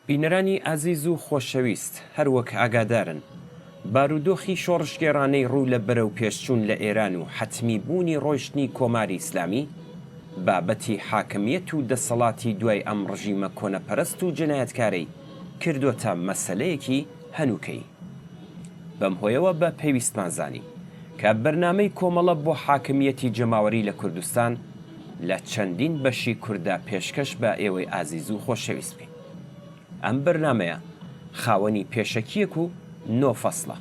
بینەرانی ئازیز و خۆشەویست هەروەک ئاگادارن بارودۆخی شۆڕشگێڕانەی ڕوو لە بەرەو پێشچوون لە ئێران و حەتمی بوونی ڕۆیشتنی کۆماری ئیسلامی بابەتی حاکمیەت و دەسەڵاتی دوای ئەم ڕژیمە کۆنەپەرست و جنایەتکارەی کردوتە مەسەلەیەکی هەنووکەی. بەم هۆیەوە بە پێویستمان زانی کە بەرنامەی کۆمەڵە بۆ حاکمیەتی جەماوەری لە کوردستان لە چەندین بەشی کووردا پێشکەش بە ئێوەی ئازیز و خۆشەویست بین. ئەم بەرنامەیە خاوەنی پێشەکیەک و 9 فەسڵە.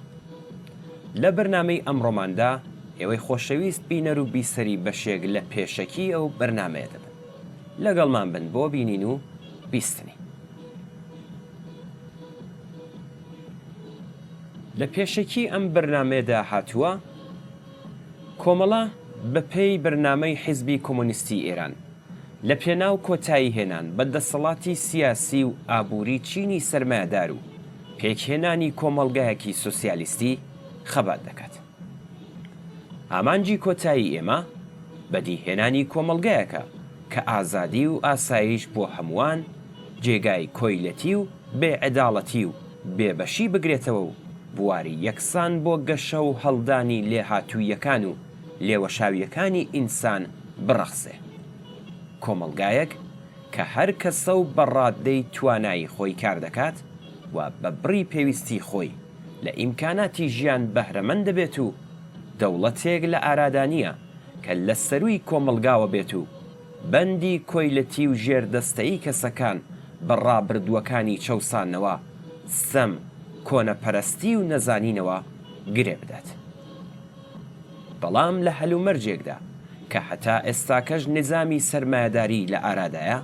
لە بەرنامەی ئەمڕۆماندا ئێوەی خۆشەویست بینەر و بیسەری بەشێک لە پێشەکی ئەو بەرنامەیە دەبن. لەگەڵمان بن بۆ بینین و بیستنی. لە پێشەکی ئەم بەرنامەیەدا هاتووە کۆمەڵە بەپێی بەرنامەی حیزبی کۆمۆنیستی ئێران لە پێناو کۆتایی هێنان بە دەسەڵاتی سیاسی و ئابووری چینی سەرمایەدار و پێکهێنانی کۆمەڵگایەکی سۆسیالیستی خەبات دەکات. ئامانجی کۆتایی ئێمە بەدیهێنانی کۆمەڵگایەکە کە ئازادی و ئاسایش بۆ هەمووان جێگای کۆیلەتی و بێعەداڵەتی و بێبەشی بگرێتەوە و بواری یەکسان بۆ گەشە و هەڵدانی لێهاتوویەکان و لێوەشاویەکانی ئینسان بڕەخسێ. کۆمەڵگایەک کە هەر کەسە و بەڕاددەی توانایی خۆی کار دەکات و بە بڕی پێویستی خۆی لە ئیمکاناتی ژیان بەهرەمەند دەبێت و دەوڵەتێک لە ئارادانیە کە لە سەروی کۆمەلگاوە بێت و بەندی کۆیلەتی و ژێردەستەیی کەسەکان بەڕابردووەکانی چەوسانەوە سەم کۆنەپەرستی و نەزانینەوە گرێ بدات. بەڵام لە هەلومەرجێکدا کە هەتا ئێستاکەش نظامی سەرمایەداری لە ئارادایە،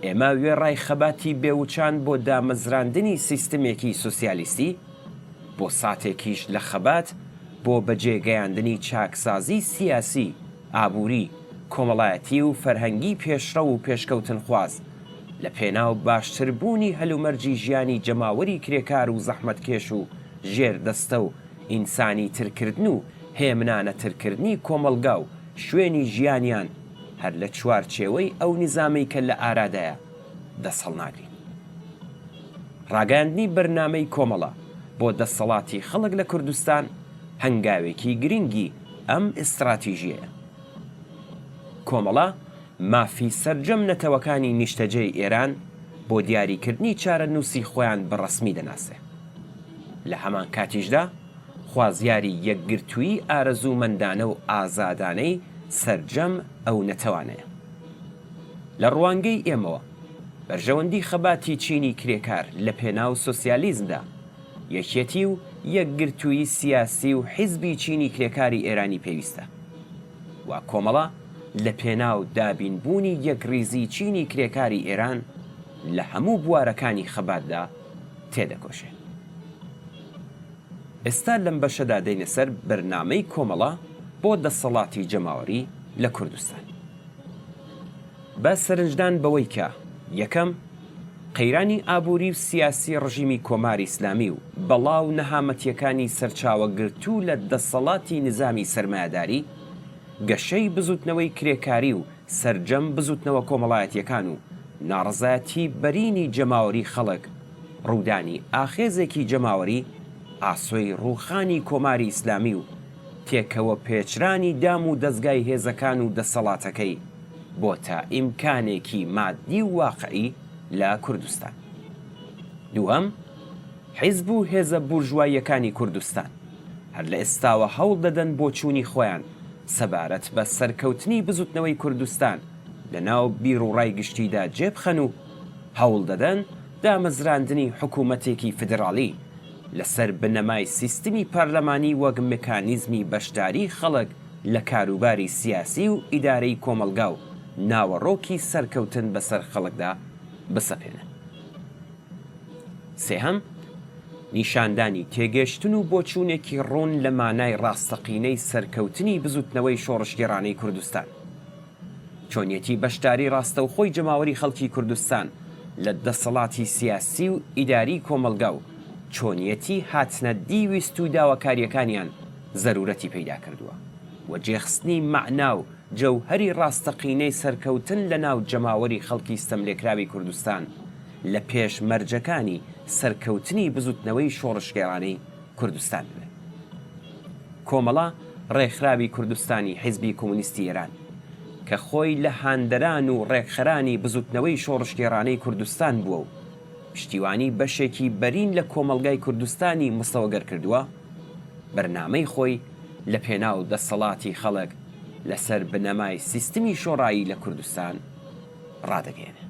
ئێمە وێڕای خەباتی بێوچان بۆ دامەزراندنی سیستمێکی سۆسیالیستی بۆ ساتێکیش لە خەبات بۆ بەجێگەیاندنی چاکسازی سیاسی، ئابووری، کۆمەڵایەتی و فەرهەنگی پێشڕە و پێشکەوتن خواز لە پێناو باشتربوونی هەلومەرجی ژیانی جەماوەری کرێکار و زەحمەتکێش و ژێردەستە و ئینسانی ترکردن و هێمنانە ترکردنی کۆمەلگا و شوێنی ژیانیان هەر لە چوارچێوەی ئەو نظامی کە لە ئارادایە دەسەڵ ناگرین. ڕاگەاندنی بەرنامەی کۆمەڵە بۆ دەسەڵاتی خەڵک لە کوردستان هەنگاوێکی گرنگی ئەم ئستراتیژیەیە. کۆمەڵە مافی سەرجەم نەتەوەکانی نیشتەجێی ئێران بۆ دیاریکردنی چارە نووسی خۆیان بەڕەسمی دەناسێ. لە هەمان کاتیشدا خوازیاری یەکگرتووی ئارەزوومەندانە و ئازادانەی سەرجەم ئەو نەتەوانەیە. لە ڕوانگەی ئێمەوە بەرژەوەندی خەباتی چینی کرێکار لە پێناو سۆسیالیزمدا یەکێتی و یەکگرتووی سیاسی و حیزبی چینی کرێکاری ئێرانی پێویستە و کۆمەڵە لە پێناو دابینبوونی یەکریزی چینی کرێکاری ئێران لە هەموو بوارەکانی خەباتدا تێدەکۆشێ. ئێستا لەم بەشەدا دەینە سەر بەرنامەی کۆمەڵە بۆ دەسەڵاتی جەماوەری لە کوردستان. بە سەرنجدان بەوەی کە یەکەم قەیرانی ئابووری و سیاسی ڕژیمی کۆماری ئیسلامی و بەڵاو نەهامەتیەکانی سەرچاوەگرتوو لە دەسەڵاتی نظامی سەرمایەداری، گەشەی بزوتنەوەی کرێکاری و سەرجەم بزوتنەوە کۆمەڵایەتیەکان و ناڕزایەتی بەرینی جەماوەری خەڵک، ڕوودانی ئاخێزێکی جەماوەری، ئاسۆی ڕووخانی کۆماری ئیسلامی و تێکەوە پێچرانی دام و دەستگای هێزەکان و دەسەڵاتەکەی بۆ تا ئیمکانێکی مادی و واقعی لە کوردستان. دووەم، حیزب و هێزە بورژواییەکانی کوردستان هەر لە ئێستاوە هەوڵ دەدەن بۆ چوونی خۆیان سەبارەت بە سەرکەوتنی بزوتنەوەی کوردستان لە ناو بیر و ڕای گشتیدا جێبخەن و هەوڵ دەدەن دامەزراندنی حکوومەتێکی فدراڵی لەسەر بنەمای سیستمی پەرلەمانی وەک مکانیزمی بەشداری خەڵک لە کاروباری سیاسی و ئیدارەی کۆمەلگا و ناوەڕۆکی سەرکەوتن بەسەر خەڵکدا بسەپێنن. سێهەم، نیشاندانی تێگەشتن و بۆچوونێکی ڕوون لە مانای ڕاستەقینەی سەرکەوتنی بزوتنەوەی شۆڕشگێڕانەی کوردستان، چۆنیەتی بەشداری ڕاستەوخۆی جەماوەری خەڵکی کوردستان لە دەسەڵاتی سیاسی و ئیداری کۆمەلگا و چۆنیەتی هاتنە دیویست و داواکاریەکانیان زەرورەتی پەیدا کردووە و جێخستنی مەعنا و جەوهەری ڕاستەقینەی سەرکەوتن لە ناو جەماوەری خەڵکی ستەملێکراوی کوردستان لە پێشمەرجەکانی سەرکەوتنی بزوتنەوەی شۆڕشگێڕانەی کوردستان بێت. کۆمەڵە ڕێکخراوی کوردستانی حیزبی کۆمونیستی ئێران کە خۆی لە هاندەران و ڕێکخەرانی بزوتنەوەی شۆڕشگێڕانەی کوردستان بووە و پشتیوانی بەشێکی بەرین لە کۆمەڵگای کوردستانی مستەوەگەر کردووە، بەرنامەی خۆی لە پێناو دەسەڵاتی خەڵک لەسەر بنەمای سیستمی شۆڕایی لە کوردستان ڕادەگەێنێت.